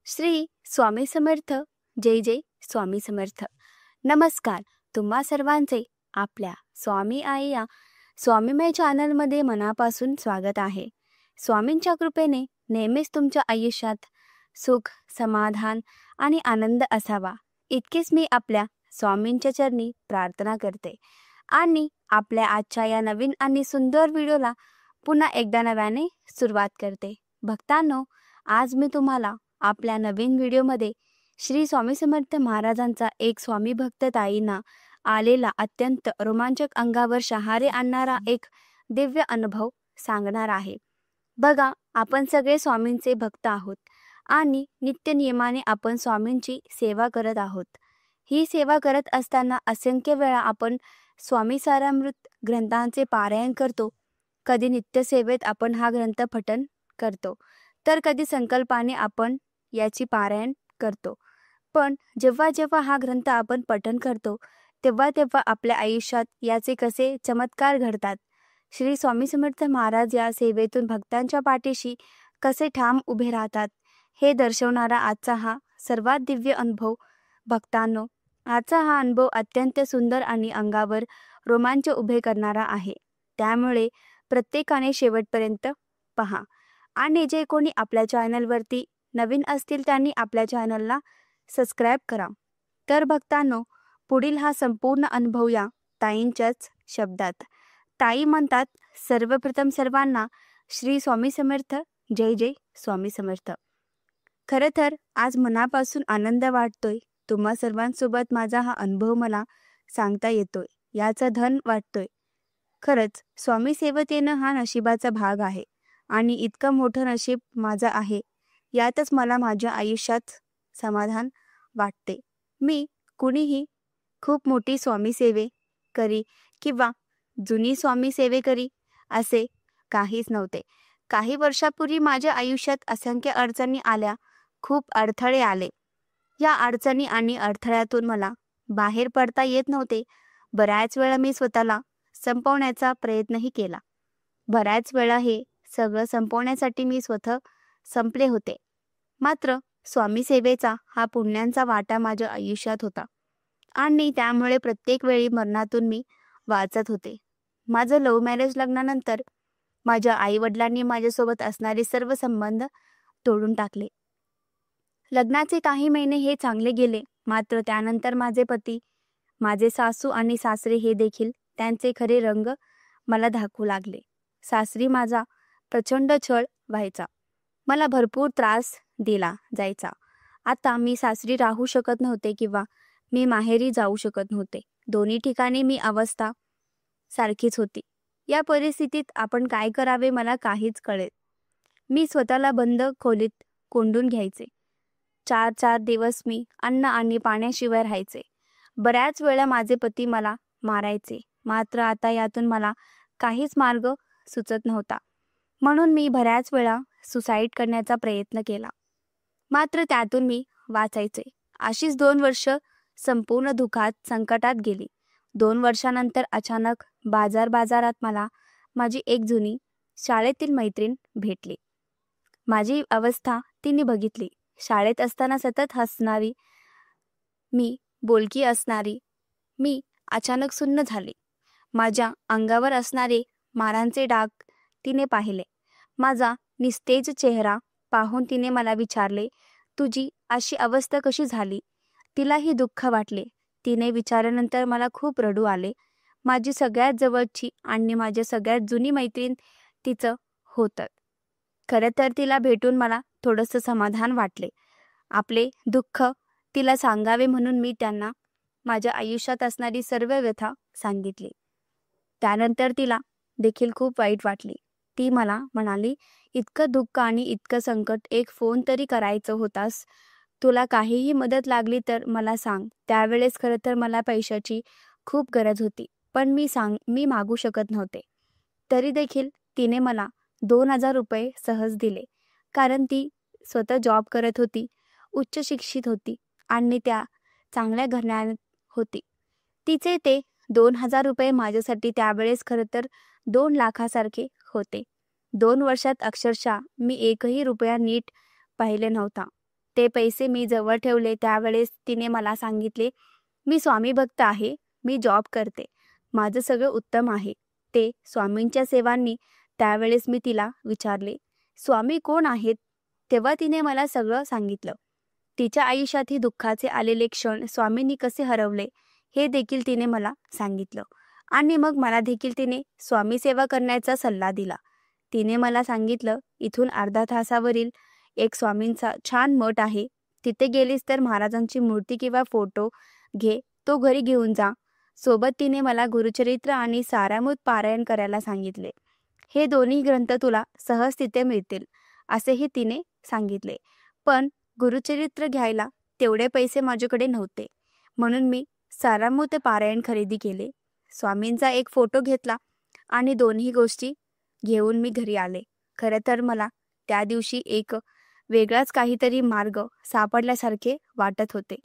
श्री स्वामी समर्थ. जय जय स्वामी समर्थ. नमस्कार. तुम्हा सर्वांचे आपल्या स्वामी आई या स्वामीमय चॅनलमध्ये मनापासून स्वागत आहे. स्वामींच्या कृपेने नेहमीच तुमच्या आयुष्यात सुख, समाधान आणि आनंद असावा इतकेच मी आपल्या स्वामींच्या चरणी प्रार्थना करते. आणि आपल्या आजच्या या नवीन आणि सुंदर व्हिडिओला पुन्हा एकदा नव्याने सुरुवात करते. भक्तांनो, आज मी तुम्हाला आपल्या नवीन व्हिडिओमध्ये श्री स्वामी समर्थ महाराजांचा एक स्वामी भक्त ताईंना आलेला अत्यंत रोमांचक अंगावर शहारे आणणारा एक दिव्य अनुभव सांगणार आहे. बघा, आपण सगळे स्वामींचे भक्त आहोत आणि नित्य नियमाने आपण स्वामींची सेवा करत आहोत. ही सेवा करत असताना असंख्य वेळा आपण स्वामी सारामृत ग्रंथांचे पारायण करतो. कधी नित्यसेवेत आपण हा ग्रंथ पठण करतो, तर कधी संकल्पाने आपण याची पारायण करतो. पण जेव्हा जेव्हा हा ग्रंथ आपण पठण करतो तेव्हा तेव्हा आपल्या आयुष्यात याचे कसे चमत्कार घडतात. श्री स्वामी समर्थ महाराज या सेवेतून भक्तांच्या पाठीशी कसे ठाम उभे राहतात हे दर्शवणारा आजचा हा सर्वात दिव्य अनुभव. भक्तांनो, आजचा हा अनुभव अत्यंत सुंदर आणि अंगावर रोमांच उभे करणारा आहे. त्यामुळे प्रत्येकाने शेवटपर्यंत पहा. आणि जे कोणी आपल्या चॅनलवरती नवीन असतील त्यांनी आपल्या चॅनलला सबस्क्राईब करा. तर भक्तांनो, पुढील हा संपूर्ण अनुभव या ताईंच्याच शब्दात. ताई म्हणतात, सर्वप्रथम सर्वांना श्री स्वामी समर्थ. जय जय स्वामी समर्थ. खरं तर आज मनापासून आनंद वाटतोय. तुम्हा सर्वांसोबत माझा हा अनुभव मला सांगता येतोय याचा धन वाटतोय. खरंच स्वामी सेवेत येणं हा नशिबाचा भाग आहे आणि इतकं मोठं नशीब माझं आहे यातच मला माझ्या आयुष्यात समाधान वाटते. मी कुणीही खूप मोठी स्वामी सेवे करी किंवा जुनी स्वामी सेवे करी असे काहीच नव्हते. काही वर्षापूर्वी माझ्या आयुष्यात असंख्य अडचणी आल्या, खूप अडथळे आले. या अडचणी आणि अडथळ्यातून मला बाहेर पडता येत नव्हते. बऱ्याच वेळा मी स्वतःला संपवण्याचा प्रयत्नही केला. बऱ्याच वेळा हे सगळं संपवण्यासाठी मी स्वतः संपले होते. मात्र स्वामी सेवेचा हा पुण्यांचा वाटा माझ्या आयुष्यात होता आणि त्यामुळे प्रत्येक वेळी मरणातून मी वाचत होते. माझं लव्ह मॅरेज लग्नानंतर माझ्या आईवडिलांनी माझ्यासोबत असणारे सर्व संबंध तोडून टाकले. लग्नाचे काही महिने हे चांगले गेले, मात्र त्यानंतर माझे पती, माझे सासू आणि सासरे हे देखील त्यांचे खरे रंग मला दाखवू लागले. सासरी माझा प्रचंड छळ व्हायचा. मला भरपूर त्रास दिला जायचा. आता मी सासरी राहू शकत नव्हते किंवा मी माहेरी जाऊ शकत नव्हते. दोन्ही ठिकाणी मी अवस्था सारखीच होती. या परिस्थितीत आपण काय करावे मला काहीच कळेल. मी स्वतःला बंद खोलीत कोंडून घ्यायचे. 4-4 दिवस मी अन्न आणि पाण्याशिवाय राहायचे. बऱ्याच वेळा माझे पती मला मारायचे. मात्र आता यातून मला काहीच मार्ग सुचत नव्हता. म्हणून मी बऱ्याच वेळा सुसाईड करण्याचा प्रयत्न केला. मात्र त्यातून मी वाचायचे. अशीच 2 वर्ष संपूर्ण दुःखात, संकटात गेली. 2 वर्षानंतर अचानक बाजारात मला माझी एक जुनी शाळेतील मैत्रीण भेटली. माझी अवस्था तिने बघितली. शाळेत असताना सतत हसणारी, मी बोलकी असणारी, मी अचानक सुन्न झाले. माझ्या अंगावर असणारे मारांचे डाग तिने पाहिले. माझा निस्तेज चेहरा पाहून तिने मला विचारले, तुझी अशी अवस्था कशी झाली? तिलाही दुःख वाटले. तिने विचारल्यानंतर मला खूप रडू आले. माझी सगळ्यात जवळची आणि माझी सगळ्यात जुनी मैत्रीण तिचं होतं. खरं तर तिला भेटून मला थोडंसं समाधान वाटले. आपले दुःख तिला सांगावे म्हणून मी त्यांना माझ्या आयुष्यात असणारी सर्व व्यथा सांगितली. त्यानंतर तिला देखील खूप वाईट वाटले. ती मला म्हणाली, इतकं दुःख आणि इतकं संकट, एक फोन तरी करायचं होतास. तुला काहीही मदत लागली तर मला सांग. त्यावेळेस खरं तर मला पैशाची खूप गरज होती, पण मी मागू शकत नव्हते. तरी देखील तिने मला 2,000 रुपये सहज दिले. कारण ती स्वतः जॉब करत होती, उच्च शिक्षित होती आणि त्या चांगल्या घराण्यात होती. तिचे ते 2,000 रुपये माझ्यासाठी त्यावेळेस खरं तर 2 लाखासारखे होते. 2 वर्षात अक्षरशः मी एकही रुपया नीट पाहिले नव्हता. ते पैसे मी जवळ ठेवले. त्यावेळेस तिने मला सांगितले, मी स्वामी भक्त आहे, मी जॉब करते, माझं सगळं उत्तम आहे. ते स्वामींच्या सेवांनी त्यावेळेस मी तिला विचारले, स्वामी कोण आहेत? तेव्हा तिने मला सगळं सांगितलं. तिच्या आयुष्यातही दुःखाचे आलेले क्षण स्वामींनी कसे हरवले हे देखील तिने मला सांगितलं. आणि मग मला देखील तिने स्वामी सेवा करण्याचा सल्ला दिला. तिने मला सांगितलं, इथून अर्धा तासावरील एक स्वामींचा छान मठ आहे, तिथे गेलीस तर महाराजांची मूर्ती किंवा फोटो घे, तो घरी घेऊन जा. सोबत तिने मला गुरुचरित्र आणि सारामृत पारायण करायला सांगितले. हे दोन्ही ग्रंथ तुला सहज तिथे मिळतील असेही तिने सांगितले. पण गुरुचरित्र घ्यायला तेवढे पैसे माझ्याकडे नव्हते, म्हणून मी सारामृत पारायण खरेदी केले. स्वामींचा एक फोटो घेतला आणि दोन्ही गोष्टी घेऊन मी घरी आले. खरं तर मला त्या दिवशी एक वेगळाच काहीतरी मार्ग सापडल्यासारखे वाटत होते.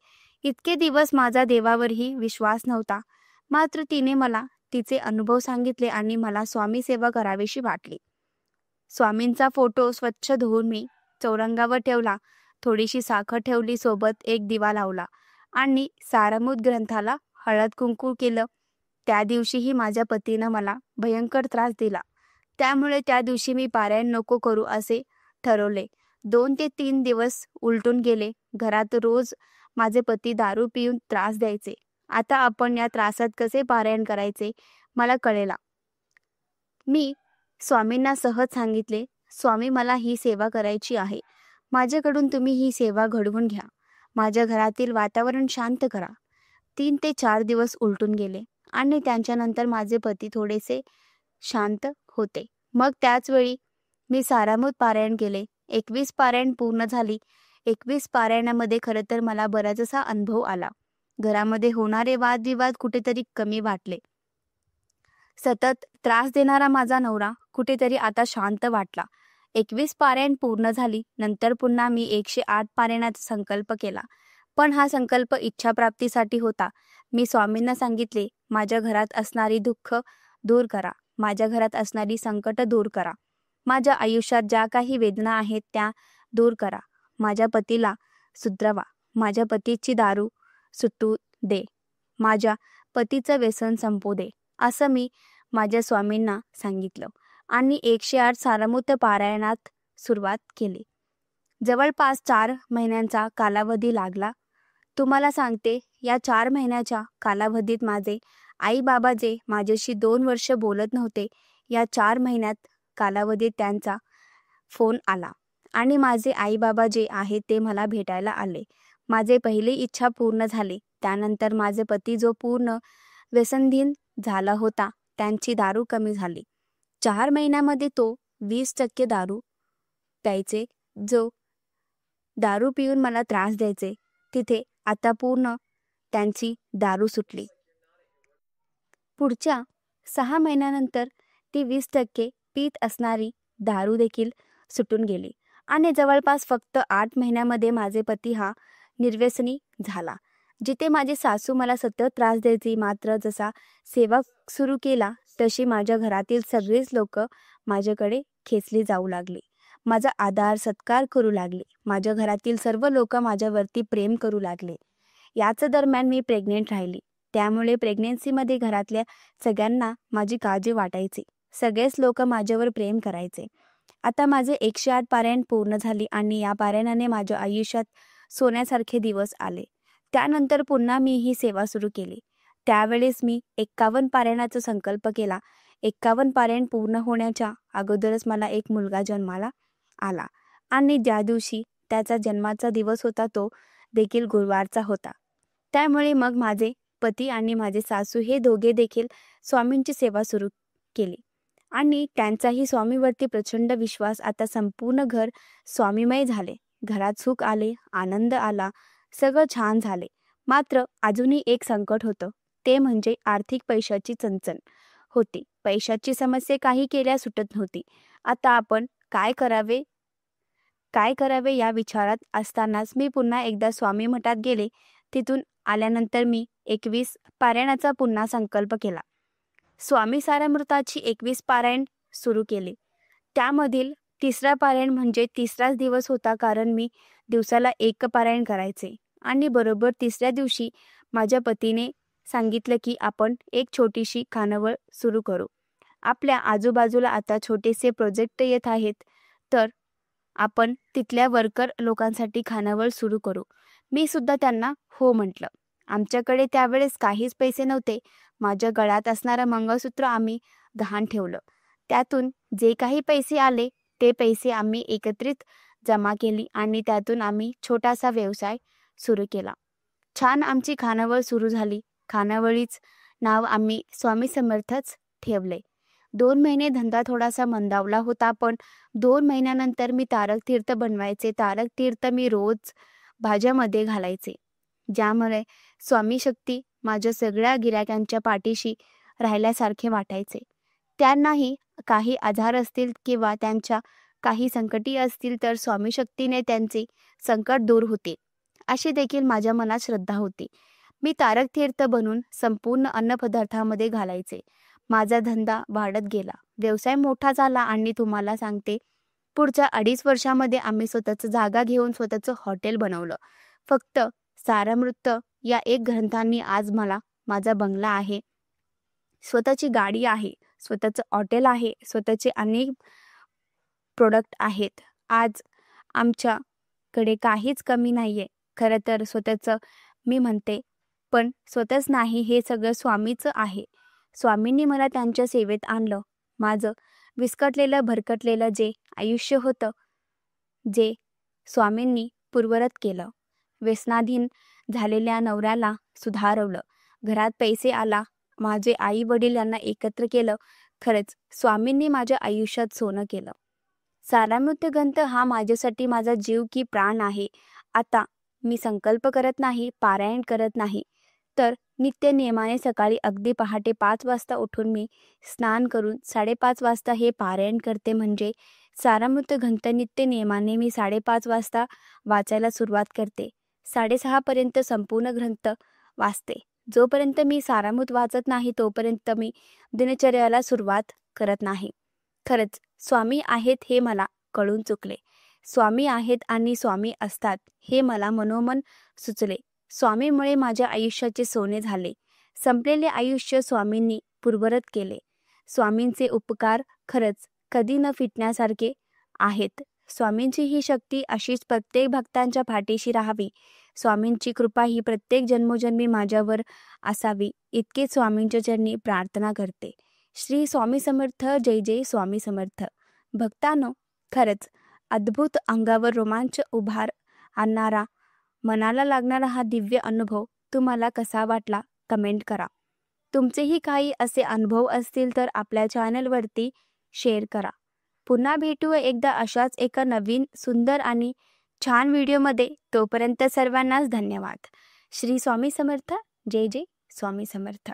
इतके दिवस माझा देवावरही विश्वास नव्हता, मात्र तिने मला तिचे अनुभव सांगितले आणि मला स्वामी सेवा करावीशी वाटली. स्वामींचा फोटो स्वच्छ धुवून मी चौरंगावर ठेवला, थोडीशी साखर ठेवली, सोबत एक दिवा लावला आणि सारामृत ग्रंथाला हळद कुंकू केलं. त्या दिवशीही माझ्या पतीनं मला भयंकर त्रास दिला, त्यामुळे त्या दिवशी मी पारायण नको करू असे ठरवले. 2 ते 3 दिवस उलटून गेले. घरात रोज माझे पती दारू पिऊन त्रास द्यायचे. आता आपण या त्रासात कसे पारायण करायचे मला कळेना. मी स्वामींना सहज सांगितले, स्वामी मला ही सेवा करायची आहे, माझ्याकडून तुम्ही ही सेवा घडवून घ्या, माझ्या घरातील वातावरण शांत करा. 3 ते 4 दिवस उलटून गेले आणि त्यांच्यानंतर माझे पती थोडेसे शांत होते. मग त्याच वेळी मी सारामृत पारायण केले. 21 पारायण पूर्ण झाली. 21 पारायणामध्ये खरं तर मला बराचसा अनुभव आला. घरामध्ये होणारे वादविवाद कुठेतरी कमी वाटले. सतत त्रास देणारा माझा नवरा कुठेतरी आता शांत वाटला. 21 पारायण पूर्ण झाली. नंतर पुन्हा मी 108 पारायणाचा संकल्प केला. पण हा संकल्प इच्छाप्राप्तीसाठी होता. मी स्वामींना सांगितले, माझ्या घरात असणारी दुःख दूर करा, माझ्या घरात असणारी संकट दूर करा, माझ्या आयुष्यात ज्या काही वेदना आहेत त्या दूर करा, माझ्या पतीला सुधरवा, माझ्या पतीची दारू सुटू दे, माझ्या पतीचं व्यसन संपू दे, असं मी माझ्या स्वामींना सांगितलं आणि 108 सारामृत पारायणात सुरुवात केली. जवळपास 4 महिन्यांचा कालावधी लागला. तुम्हाला सांगते, या 4 महिन्याच्या कालावधीत माझे आई बाबा जे माझ्याशी 2 वर्ष बोलत नव्हते, या 4 महिन्यात कालावधीत त्यांचा फोन आला आणि माझे आई बाबा जे आहेत ते मला भेटायला आले. माझे पहिली इच्छा पूर्ण झाली. त्यानंतर माझे पती जो पूर्ण व्यसनधीन झाला होता, त्यांची दारू कमी झाली. 4 महिन्यामध्ये तो 20% दारू प्यायचे. जो दारू पिऊन मला त्रास द्यायचे, तिथे आता पूर्ण त्यांची दारू सुटली. पुढच्या 6 महिन्यानंतर ती 20% पीत असणारी दारू देखील सुटून गेली आणि जवळपास फक्त 8 महिन्यामध्ये माझे पती हा निर्व्यसनी झाला. जिथे माझी सासू मला सतत त्रास द्यायची, मात्र जसा सेवा सुरू केला तशी माझ्या घरातील सगळीच लोक माझ्याकडे खेचली जाऊ लागली, माझा आदर सत्कार करू लागले. माझ्या घरातील सर्व लोक माझ्यावरती प्रेम करू लागले. याच दरम्यान मी प्रेग्नेंट राहिली. त्यामुळे प्रेग्नेन्सीमध्ये घरातल्या सगळ्यांना माझी काळजी वाटायची. सगळेच लोक माझ्यावर प्रेम करायचे. आता माझे 108 पारायण पूर्ण झाली आणि या पारायणाने माझ्या आयुष्यात सोन्यासारखे दिवस आले. त्यानंतर पुन्हा मी ही सेवा सुरू केली. त्यावेळेस मी 51 पारायणाचा संकल्प केला. 51 पारायण पूर्ण होण्याच्या अगोदरच मला एक मुलगा जन्माला आला आणि ज्या दिवशी त्याचा जन्माचा दिवस होता तो देखील गुरुवारचा होता. त्यामुळे मग माझे पती आणि माझे सासू हे दोघे देखील स्वामींची सेवा सुरू केली आणि त्यांचाही स्वामीवरती प्रचंड विश्वास. आता संपूर्ण घर स्वामीमय झाले. घरात सुख आले, आनंद आला, सगळं छान झाले. मात्र अजूनही एक संकट होतं, ते म्हणजे आर्थिक पैशाची चणचण होती. पैशाची समस्या काही केल्या सुटत नव्हती. आता आपण काय करावे या विचारात असतानाच मी पुन्हा एकदा स्वामी मठात गेले. तिथून आल्यानंतर मी 21 पारायणाचा पुन्हा संकल्प केला. स्वामी सारामृताची 21 पारायण सुरू केले. त्यामधील तिसरा पारायण म्हणजे तिसराच दिवस होता, कारण मी दिवसाला एक पारायण करायचे. आणि बरोबर तिसऱ्या दिवशी माझ्या पतीने सांगितलं की आपण एक छोटीशी खानावळ सुरू करू. आपल्या आजूबाजूला आता छोटेसे प्रोजेक्ट येत आहेत, तर आपण तिथल्या वर्कर लोकांसाठी खानावळ सुरू करू. मी सुद्धा त्यांना हो म्हटलं. आमच्याकडे त्यावेळेस काहीच पैसे नव्हते. माझ्या गळ्यात असणारं मंगळसूत्र आम्ही गहाण ठेवलं. त्यातून जे काही पैसे आले ते पैसे आम्ही एकत्रित जमा केली आणि त्यातून आम्ही छोटासा व्यवसाय सुरू केला. छान आमची खानावळ सुरू झाली. खानावळीच नाव आम्ही स्वामी समर्थच ठेवले. 2 महिने धंदा थोडासा मंदावला होता, पण 2 महिन्यानंतर मी तारक तीर्थ बनवायचे. तारक तीर्थ मी रोज भाज्यामध्ये घालायचे, ज्यामुळे स्वामी शक्ती माझ्या सगळ्या गिरायकांच्या पाठीशी राहिल्यासारखे वाटायचे. त्यांनाही काही आजार असतील किंवा त्यांच्या काही संकटी असतील तर स्वामी शक्तीने त्यांचे संकट दूर होते, अशी देखील माझ्या मनात श्रद्धा होती. मी तारक तीर्थ बनवून संपूर्ण अन्नपदार्थामध्ये घालायचे. माझा धंदा वाढत गेला, व्यवसाय मोठा झाला आणि तुम्हाला सांगते, पुढच्या 2.5 वर्षामध्ये आम्ही स्वतःचं जागा घेऊन स्वतःचं हॉटेल बनवलं. फक्त सारामृत या एक ग्रंथांनी आज मला माझा बंगला आहे, स्वतःची गाडी आहे, स्वतःचं हॉटेल आहे, स्वतःचे अनेक प्रोडक्ट आहेत. आज आमच्याकडे काहीच कमी नाहीये. खरं तर स्वतःचं मी म्हणते, पण स्वतःच नाही, हे सगळं स्वामीचं आहे. स्वामींनी मला त्यांच्या सेवेत आणलं. माझं विस्कटलेलं भरकटलेलं जे आयुष्य होतं, जे स्वामींनी पूर्ववत केलं. व्यसनाधीन झालेल्या नवऱ्याला सुधारवलं. घरात पैसे आला. माझे आई वडील यांना एकत्र केलं. खरंच स्वामींनी माझ्या आयुष्यात सोनं केलं. सारामृत ग्रंथ हा माझ्यासाठी माझा जीव की प्राण आहे. आता मी संकल्प करत नाही, पारायण करत नाही, तर नित्य नियमाने सकाळी अगदी पहाटे 5 वाजता उठून मी स्नान करून 5:30 वाजता हे पारायण करते. म्हणजे सारामृत ग्रंथ नित्य नियमाने मी 5:30 वाजता वाचायला सुरुवात करते. 6:30 पर्यंत संपूर्ण ग्रंथ वाचते. जोपर्यंत मी सारामृत वाचत नाही तोपर्यंत मी दिनचर्याला सुरुवात करत नाही. खरंच स्वामी आहेत हे मला कळून चुकले. स्वामी आहेत आणि स्वामी असतात हे मला मनोमन सुचले. स्वामीमुळे माझ्या आयुष्याचे सोने झाले. संपलेले आयुष्य स्वामींनी पूर्ववत केले. स्वामींचे उपकार खरंच कधी न फिटण्यासारखे आहेत. स्वामींची ही शक्ती अशीच प्रत्येक भक्तांच्या पाठीशी राहावी. स्वामींची कृपा ही प्रत्येक जन्मोजन्मी माझ्यावर असावी, इतके स्वामींच्या चरणी प्रार्थना करते. श्री स्वामी समर्थ. जय जय स्वामी समर्थ. भक्तांनो, खरंच अद्भुत, अंगावर रोमांच उभार आणणारा, मनाला लागणारा हा दिव्य अनुभव तुम्हाला कसा वाटला कमेंट करा. तुमचेही काही असे अनुभव असतील तर आपल्या चॅनलवरती शेअर करा. पुन्हा भेटू एकदा अशाच एका नवीन सुंदर आणि छान व्हिडिओमध्ये. तोपर्यंत सर्वांनाच धन्यवाद. श्री स्वामी समर्थ. जय जय स्वामी समर्थ.